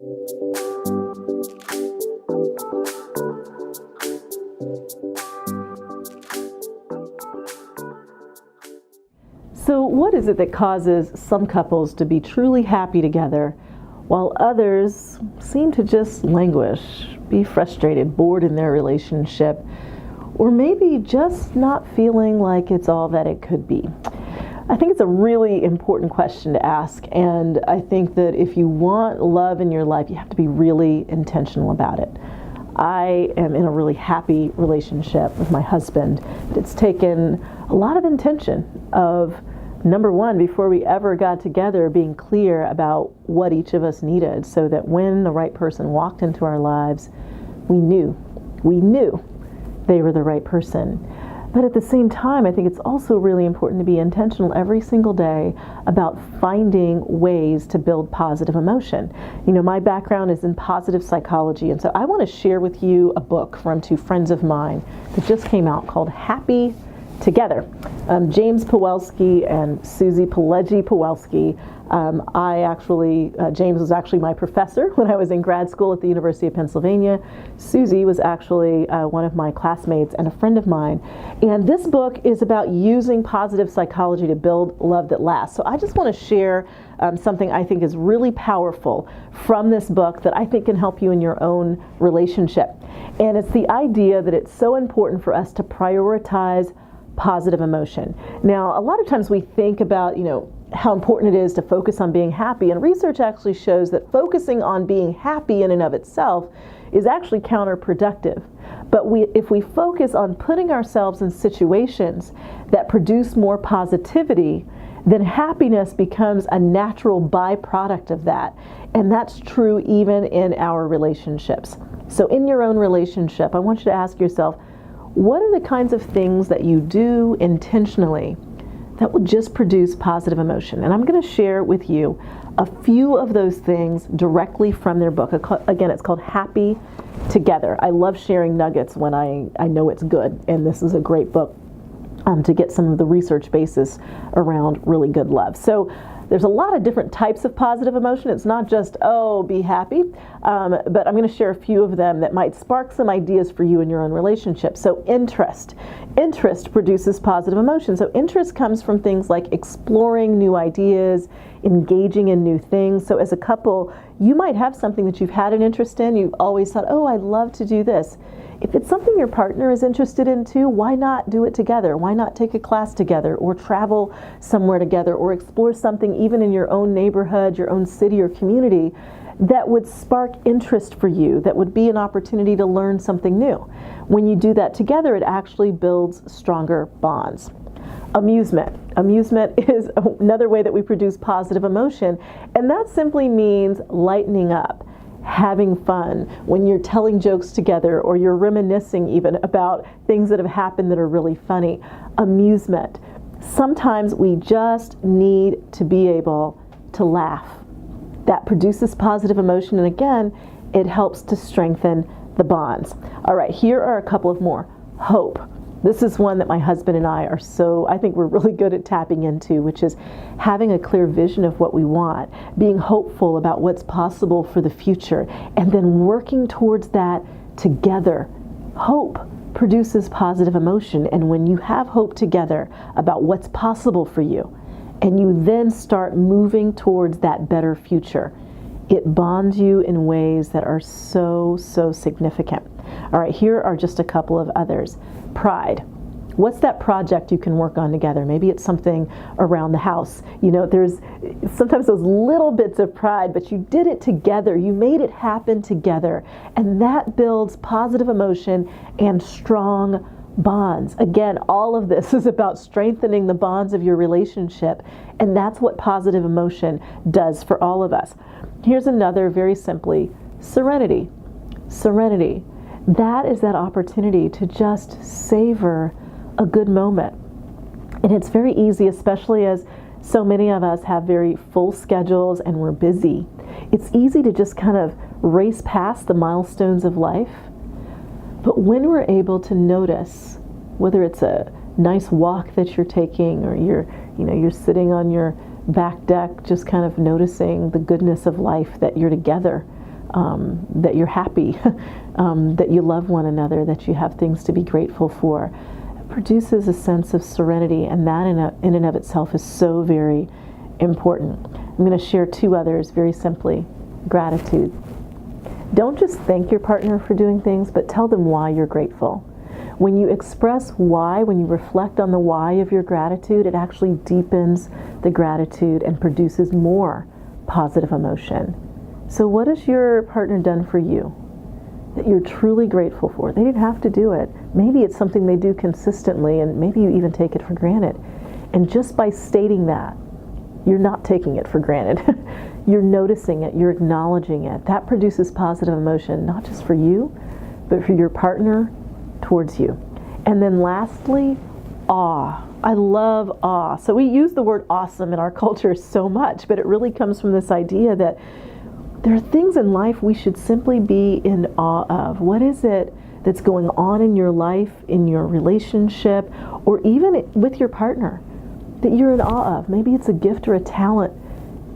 So what is it that causes some couples to be truly happy together while others seem to just languish, be frustrated, bored in their relationship, or maybe just not feeling like it's all that it could be? I think it's a really important question to ask, and I think that if you want love in your life, you have to be really intentional about it. I am in a really happy relationship with my husband. It's taken a lot of intention of, number one, before we ever got together, being clear about what each of us needed so that when the right person walked into our lives, we knew they were the right person. But at the same time, I think it's also really important to be intentional every single day about finding ways to build positive emotion. You know, my background is in positive psychology, and so I want to share with you a book from two friends of mine that just came out called Happy Together. James Pawelski and Susie Pawelski. James was actually my professor when I was in grad school at the University of Pennsylvania. Susie was actually one of my classmates and a friend of mine. And this book is about using positive psychology to build love that lasts. So I just want to share something I think is really powerful from this book that I think can help you in your own relationship. And it's the idea that it's so important for us to prioritize positive emotion. Now, a lot of times we think about, how important it is to focus on being happy, and research actually shows that focusing on being happy in and of itself is actually counterproductive. But if we focus on putting ourselves in situations that produce more positivity, then happiness becomes a natural byproduct of that. And that's true even in our relationships. So in your own relationship, I want you to ask yourself, what are the kinds of things that you do intentionally that will just produce positive emotion? And I'm going to share with you a few of those things directly from their book. Again, it's called Happy Together. I love sharing nuggets when I know it's good, and this is a great book to get some of the research basis around really good love. So there's a lot of different types of positive emotion. It's not just, be happy, but I'm going to share a few of them that might spark some ideas for you in your own relationship. So interest. Interest produces positive emotion. So interest comes from things like exploring new ideas, engaging in new things. So as a couple, you might have something that you've had an interest in. You've always thought, I'd love to do this. If it's something your partner is interested in too, why not do it together? Why not take a class together, or travel somewhere together, or explore something even in your own neighborhood, your own city or community that would spark interest for you, that would be an opportunity to learn something new. When you do that together, it actually builds stronger bonds. Amusement. Amusement is another way that we produce positive emotion, and that simply means lightening up, having fun, when you're telling jokes together or you're reminiscing even about things that have happened that are really funny. Amusement. Sometimes we just need to be able to laugh. That produces positive emotion, and again, it helps to strengthen the bonds. All right, here are a couple of more. Hope. This is one that my husband and I I think we're really good at tapping into, which is having a clear vision of what we want, being hopeful about what's possible for the future, and then working towards that together. Hope produces positive emotion, and when you have hope together about what's possible for you, and you then start moving towards that better future, it bonds you in ways that are so significant. All right, here are just a couple of others. Pride. What's that project you can work on together? Maybe it's something around the house. There's sometimes those little bits of pride, but you did it together. You made it happen together. And that builds positive emotion and strong bonds. Again, all of this is about strengthening the bonds of your relationship. And that's what positive emotion does for all of us. Here's another, very simply, serenity. Serenity. That is that opportunity to just savor a good moment. And it's very easy, especially as so many of us have very full schedules and we're busy. It's easy to just kind of race past the milestones of life. But when we're able to notice, whether it's a nice walk that you're taking, or you're sitting on your back deck just kind of noticing the goodness of life, that you're together, that you're happy, that you love one another, that you have things to be grateful for. It produces a sense of serenity, and that in and of itself is so very important. I'm going to share two others very simply. Gratitude. Don't just thank your partner for doing things, but tell them why you're grateful. When you express why, when you reflect on the why of your gratitude, it actually deepens the gratitude and produces more positive emotion. So what has your partner done for you that you're truly grateful for? They didn't have to do it. Maybe it's something they do consistently, and maybe you even take it for granted. And just by stating that, you're not taking it for granted. You're noticing it, you're acknowledging it. That produces positive emotion, not just for you, but for your partner towards you. And then lastly, awe. I love awe. So we use the word awesome in our culture so much, but it really comes from this idea that there are things in life we should simply be in awe of. What is it that's going on in your life, in your relationship, or even with your partner that you're in awe of? Maybe it's a gift or a talent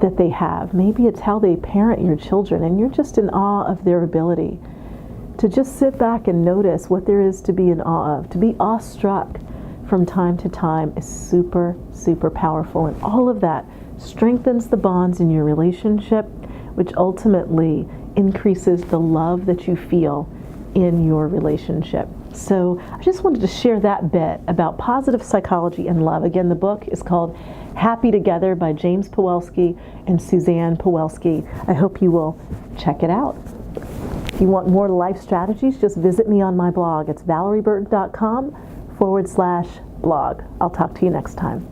that they have. Maybe it's how they parent your children, and you're just in awe of their ability. To just sit back and notice what there is to be in awe of, to be awestruck from time to time, is super, super powerful. And all of that strengthens the bonds in your relationship, which ultimately increases the love that you feel in your relationship. So I just wanted to share that bit about positive psychology and love. Again, the book is called Happy Together by James Pawelski and Suzanne Pawelski. I hope you will check it out. If you want more life strategies, just visit me on my blog. It's valerieburton.com/blog. I'll talk to you next time.